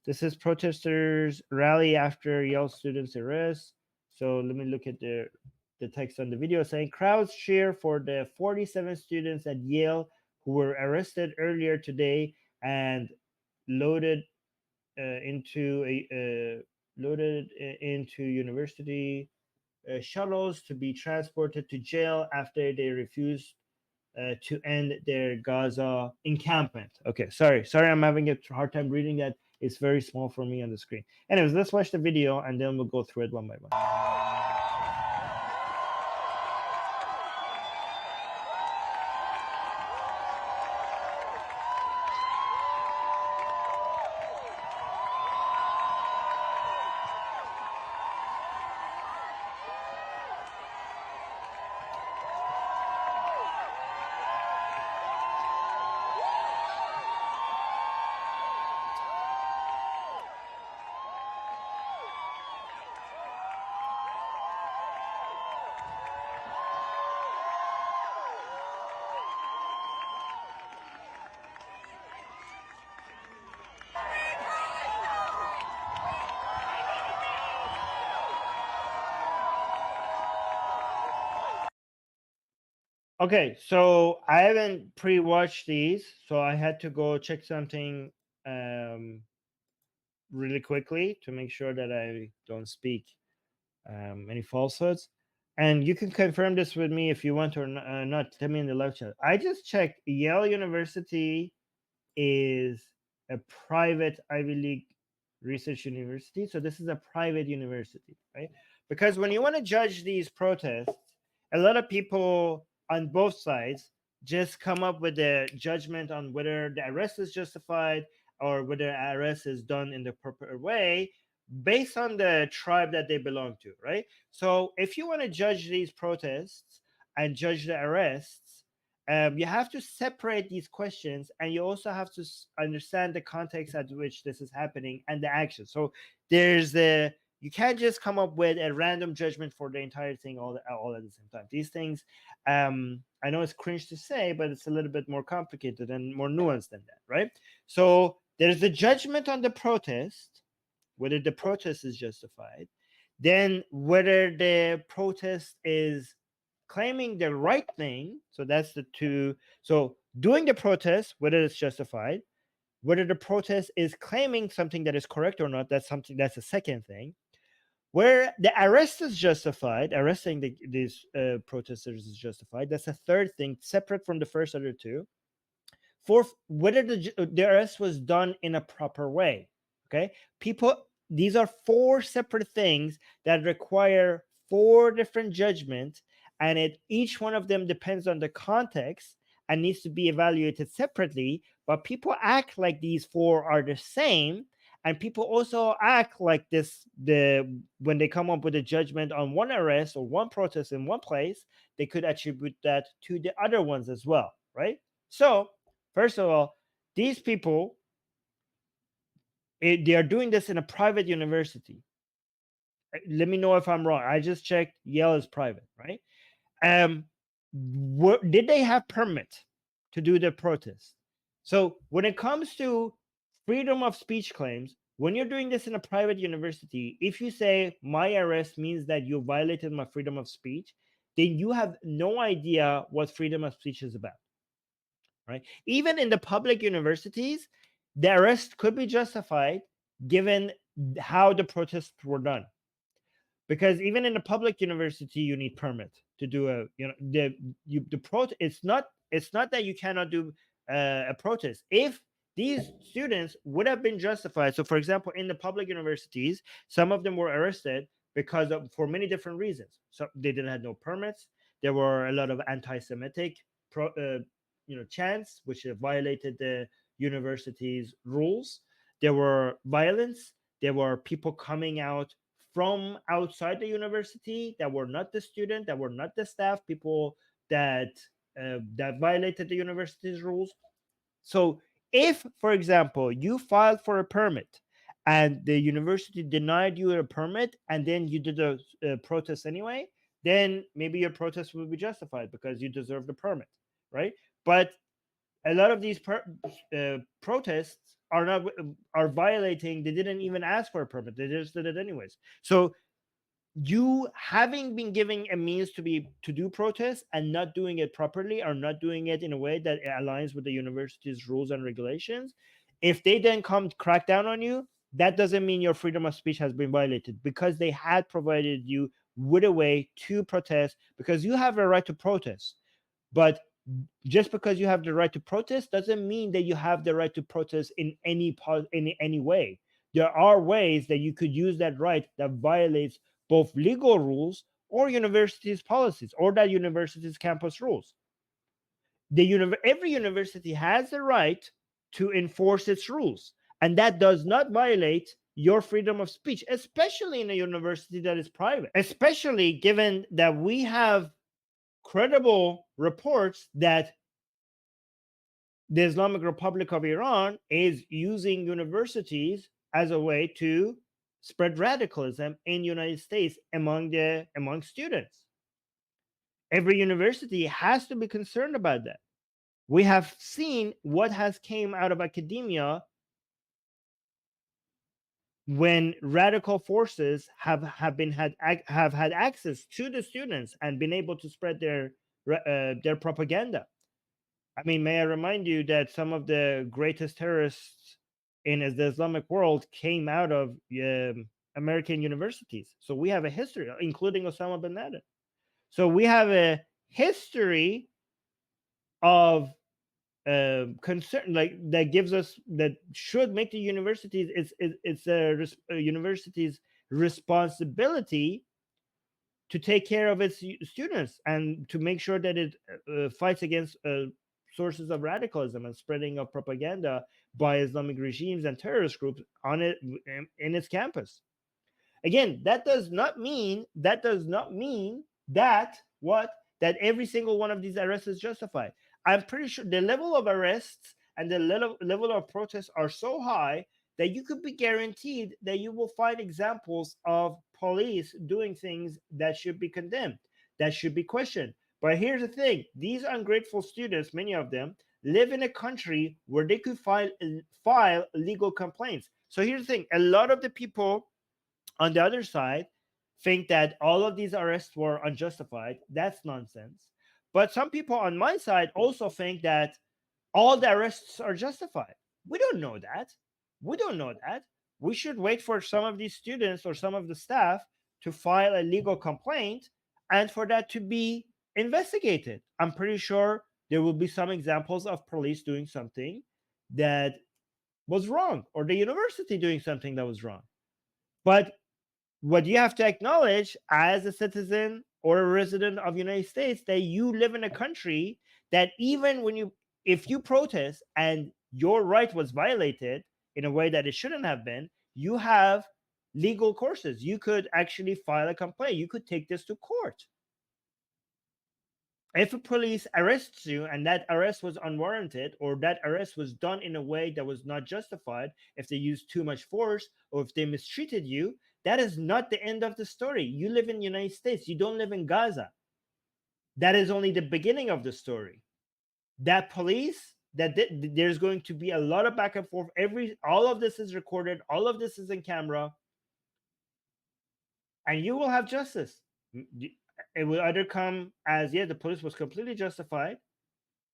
This is protesters rally after Yale students arrest. So let me look at the text on the video saying crowds cheer for the 47 students at Yale who were arrested earlier today and loaded into university shuttles to be transported to jail after they refused to end their Gaza encampment. Okay, sorry, I'm having a hard time reading that. It's very small for me on the screen. Anyways, let's watch the video and then we'll go through it one by one. Okay, so I haven't pre-watched these, so I had to go check something really quickly to make sure that I don't speak any falsehoods. And you can confirm this with me if you want or not. Tell me in the live chat. I just checked. Yale University is a private Ivy League research university. So this is a private university, right? Because when you want to judge these protests, a lot of people on both sides just come up with a judgment on whether the arrest is justified or whether arrest is done in the proper way based on the tribe that they belong to, right? So if you want to judge these protests and judge the arrests, you have to separate these questions, and you also have to understand the context at which this is happening and the action. So there's the you can't just come up with a random judgment for the entire thing all at the same time. These things, I know it's cringe to say, but it's a little bit more complicated and more nuanced than that, right? So there's the judgment on the protest, whether the protest is justified, then whether the protest is claiming the right thing. So that's the two. So doing the protest, whether it's justified, whether the protest is claiming something that is correct or not, that's a second thing. Where the arrest is justified, arresting these protesters is justified. That's a third thing, separate from the first other two. Fourth, whether the arrest was done in a proper way. Okay, these are four separate things that require four different judgments, and each one of them depends on the context and needs to be evaluated separately. But people act like these four are the same, and people also act like when they come up with a judgment on one arrest or one protest in one place, they could attribute that to the other ones as well, right? So first of all, these people, they are doing this in a private university. Let me know if I'm wrong. I just checked. Yale is private, right? Did they have permit to do the protest? So when it comes to freedom of speech claims, when you're doing this in a private university, if you say my arrest means that you violated my freedom of speech, then you have no idea what freedom of speech is about, right? Even in the public universities, the arrest could be justified given how the protests were done. Because even in a public university, you need permit to do it's not that you cannot do a protest. If these students would have been justified, so for example, in the public universities, some of them were arrested for many different reasons. So they didn't have no permits. There were a lot of anti-Semitic chants which violated the university's rules. There were violence. There were people coming out from outside the university that were not the student, that were not the staff, people that violated the university's rules. So if, for example, you filed for a permit and the university denied you a permit and then you did a protest anyway, then maybe your protest will be justified because you deserve the permit, right? But A lot of these protests are violating. They didn't even ask for a permit. They just did it anyways. So you having been given a means to do protests and not doing it properly, or not doing it in a way that aligns with the university's rules and regulations, if they then come crack down on you, that doesn't mean your freedom of speech has been violated, because they had provided you with a way to protest, because you have a right to protest. But just because you have the right to protest doesn't mean that you have the right to protest in any way. There are ways that you could use that right that violates both legal rules or university's policies or that university's campus rules. Every university has the right to enforce its rules, and that does not violate your freedom of speech, especially in a university that is private, especially given that we have credible reports that the Islamic Republic of Iran is using universities as a way to spread radicalism in the United States among students. Every university has to be concerned about that. We have seen what has came out of academia when radical forces have had access to the students and been able to spread their propaganda. I mean, may I remind you that some of the greatest terrorists in the Islamic world came out of American universities. So we have a history, including Osama bin Laden. So we have a history of concern, like that gives us, that should make the universities, it's a university's responsibility to take care of its students and to make sure that it fights against sources of radicalism and spreading of propaganda by Islamic regimes and terrorist groups on it in its campus. Again, that does not mean that what that every single one of these arrests is justified. I'm pretty sure the level of arrests and the level of protests are so high that you could be guaranteed that you will find examples of police doing things that should be condemned, that should be questioned. But here's the thing: these ungrateful students, many of them, live in a country where they could file legal complaints. So here's the thing: a lot of the people on the other side think that all of these arrests were unjustified. That's nonsense. But some people on my side also think that all the arrests are justified. We don't know that. We don't know that. We should wait for some of these students or some of the staff to file a legal complaint and for that to be investigated. I'm pretty sure there will be some examples of police doing something that was wrong, or the university doing something that was wrong. But what you have to acknowledge as a citizen or a resident of the United States, that you live in a country that even when if you protest and your right was violated in a way that it shouldn't have been, you have legal courses. You could actually file a complaint. You could take this to court. If a police arrests you and that arrest was unwarranted, or that arrest was done in a way that was not justified, if they used too much force or if they mistreated you, that is not the end of the story. You live in the United States. You don't live in Gaza. That is only the beginning of the story. That police, there's going to be a lot of back and forth. All of this is recorded. All of this is in camera, and you will have justice. It will either come as, yeah, the police was completely justified.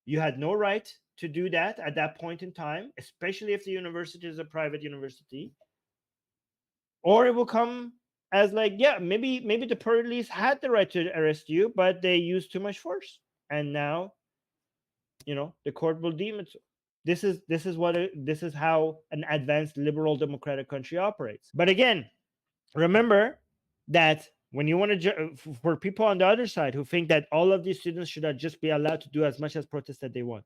You had no right to do that at that point in time, especially if the university is a private university. Or it will come as like, yeah, maybe the police had the right to arrest you, but they used too much force, and now, the court will deem it so. This is how an advanced liberal democratic country operates. But again, remember that when you want to, for people on the other side who think that all of these students should just be allowed to do as much as protest that they want,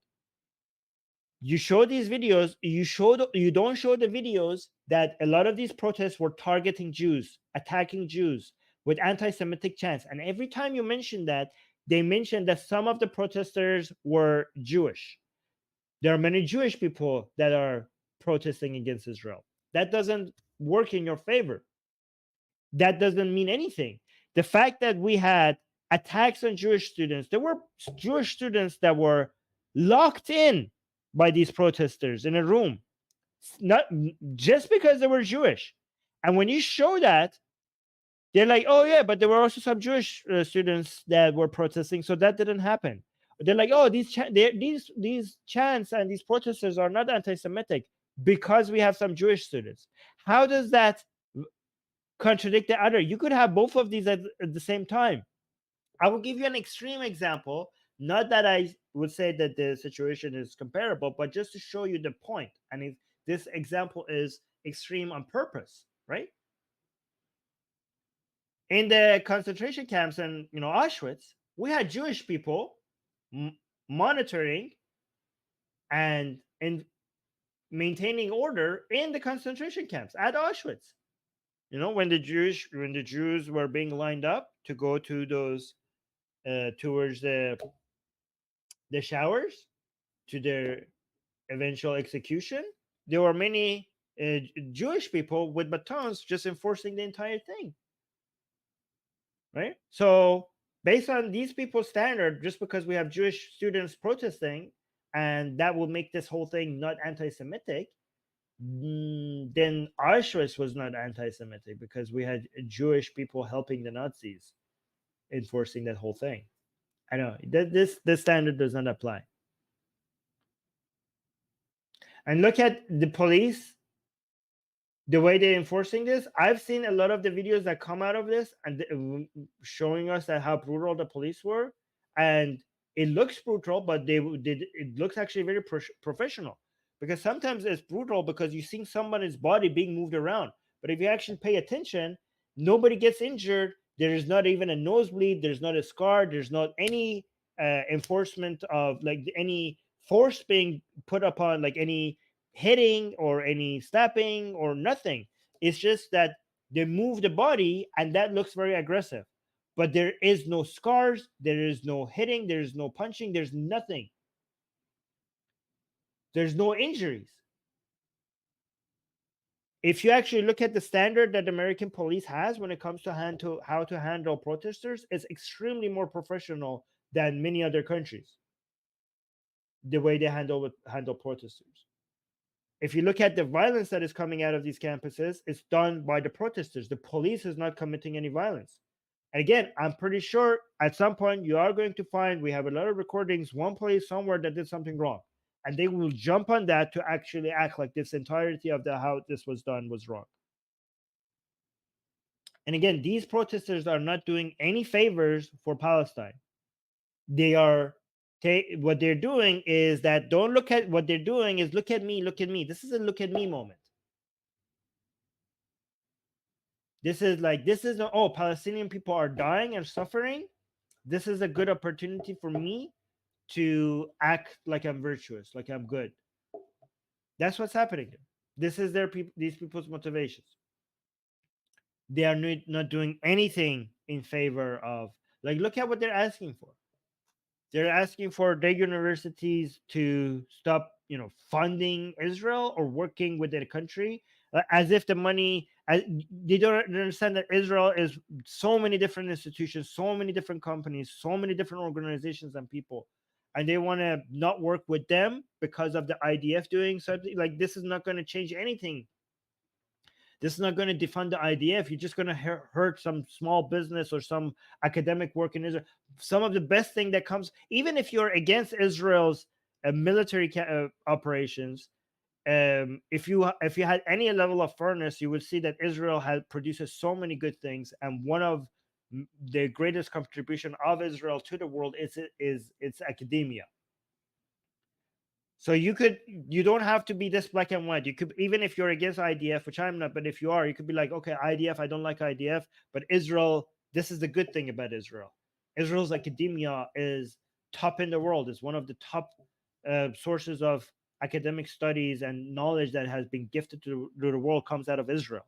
you show these videos, you don't show the videos that a lot of these protests were targeting Jews, attacking Jews with anti-Semitic chants. And every time you mention that, they mention that some of the protesters were Jewish. There are many Jewish people that are protesting against Israel. That doesn't work in your favor. That doesn't mean anything. The fact that we had attacks on Jewish students, there were Jewish students that were locked in by these protesters in a room, not just because they were Jewish. And when you show that, they're like, oh yeah, but there were also some Jewish students that were protesting, so that didn't happen. They're like, oh, these chants and these protesters are not anti-Semitic because we have some Jewish students. How does that contradict the other? You could have both of these at the same time. I will give you an extreme example. Not that I would say that the situation is comparable, but just to show you the point. And if this example is extreme on purpose, right? In the concentration camps in Auschwitz, we had Jewish people monitoring and maintaining order in the concentration camps at Auschwitz. When the Jews were being lined up to go to those towards the showers to their eventual execution, there were many Jewish people with batons just enforcing the entire thing. Right? So, based on these people's standard, just because we have Jewish students protesting, and that will make this whole thing not anti-Semitic, then Auschwitz was not anti-Semitic because we had Jewish people helping the Nazis enforcing that whole thing. I know this standard does not apply. And look at the police, the way they're enforcing this. I've seen a lot of the videos that come out of this and showing us that how brutal the police were, and it looks brutal, but it looks actually very professional, because sometimes it's brutal because you're seeing somebody's body being moved around, but if you actually pay attention, nobody gets injured. There is not even a nosebleed, there's not a scar, there's not any enforcement of like any force being put upon, like any hitting or any slapping or nothing. It's just that they move the body and that looks very aggressive. But there is no scars, there is no hitting, there's no punching, there's nothing. There's no injuries. If you actually look at the standard that American police has when it comes to how to handle protesters, it's extremely more professional than many other countries. The way they handle protesters. If you look at the violence that is coming out of these campuses, it's done by the protesters. The police is not committing any violence. And again, I'm pretty sure at some point you are going to find, we have a lot of recordings, one place somewhere that did something wrong. And they will jump on that to actually act like this entirety of how this was done was wrong. And again, these protesters are not doing any favors for Palestine. They are what they're doing is that, don't look at what they're doing, is look at me, look at me. This is a look at me moment. This is oh, Palestinian people are dying and suffering. This is a good opportunity for me to act like I'm virtuous, like I'm good. That's what's happening here. This is these people's motivations. They are not doing anything in favor of, like, look at what they're asking for. They're asking for their universities to stop, funding Israel or working with their country, as if the money. They don't understand that Israel is so many different institutions, so many different companies, so many different organizations and people, and they want to not work with them because of the IDF doing something. Like, this is not going to change anything. This is not going to defund the IDF. You're just going to hurt some small business or some academic work in Israel. Some of the best thing that comes, even if you're against Israel's military operations, if you had any level of fairness, you would see that Israel produces so many good things, and one of the greatest contribution of Israel to the world is its academia. So you don't have to be this black and white. You could, even if you're against IDF, which I'm not, but if you are, you could be like, okay, IDF, I don't like IDF, but Israel, this is the good thing about Israel. Israel's academia is top in the world. It's one of the top sources of academic studies and knowledge that has been gifted to the world comes out of Israel.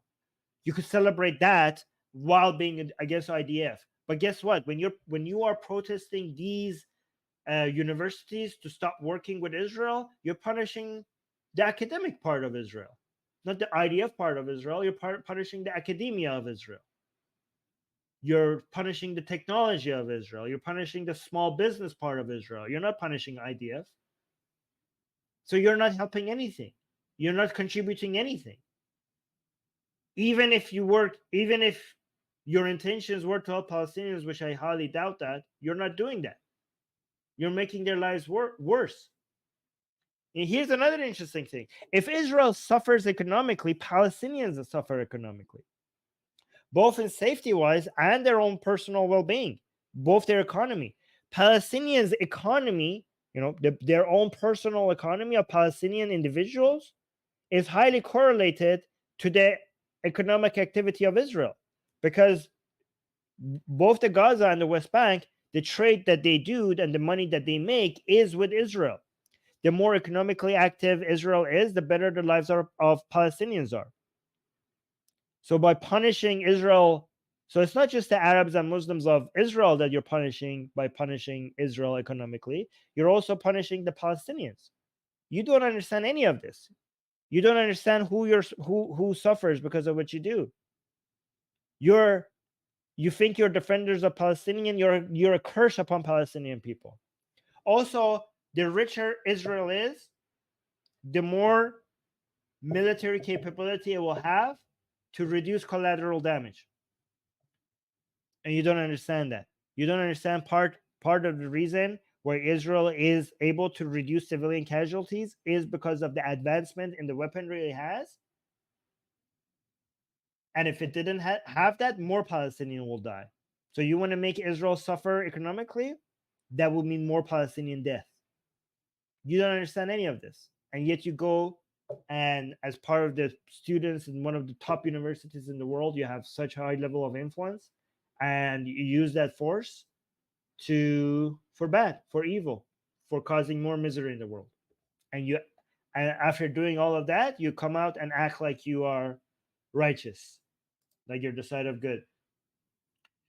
You could celebrate that while being against IDF. But guess what? When you are protesting these universities to stop working with Israel, you're punishing the academic part of Israel, not the IDF part of Israel. You're punishing the academia of Israel. You're punishing the technology of Israel. You're punishing the small business part of Israel. You're not punishing IDF. So you're not helping anything. You're not contributing anything. Even if your intentions were to help Palestinians, which I highly doubt that, you're not doing that. You're making their lives worse. And here's another interesting thing. If Israel suffers economically, Palestinians suffer economically, both in safety wise and their own personal well being, both their economy. Palestinians' economy, their own personal economy of Palestinian individuals is highly correlated to the economic activity of Israel, because both the Gaza and the West Bank, the trade that they do and the money that they make is with Israel. The more economically active Israel is, the better the lives of Palestinians are. So by punishing Israel, so it's not just the Arabs and Muslims of Israel that you're punishing by punishing Israel economically, you're also punishing the Palestinians. You don't understand any of this. You don't understand who suffers because of what you do. You think you're defenders of Palestinian, you're a curse upon Palestinian people. Also, the richer Israel is, the more military capability it will have to reduce collateral damage. And you don't understand that. You don't understand part of the reason why Israel is able to reduce civilian casualties is because of the advancement in the weaponry it has. And if it didn't have that, more Palestinian will die. So you want to make Israel suffer economically? That would mean more Palestinian death. You don't understand any of this. And yet you go, and as part of the students in one of the top universities in the world, you have such high level of influence, and you use that force for bad, for evil, for causing more misery in the world. And after doing all of that, you come out and act like you are righteous, like you're the side of good.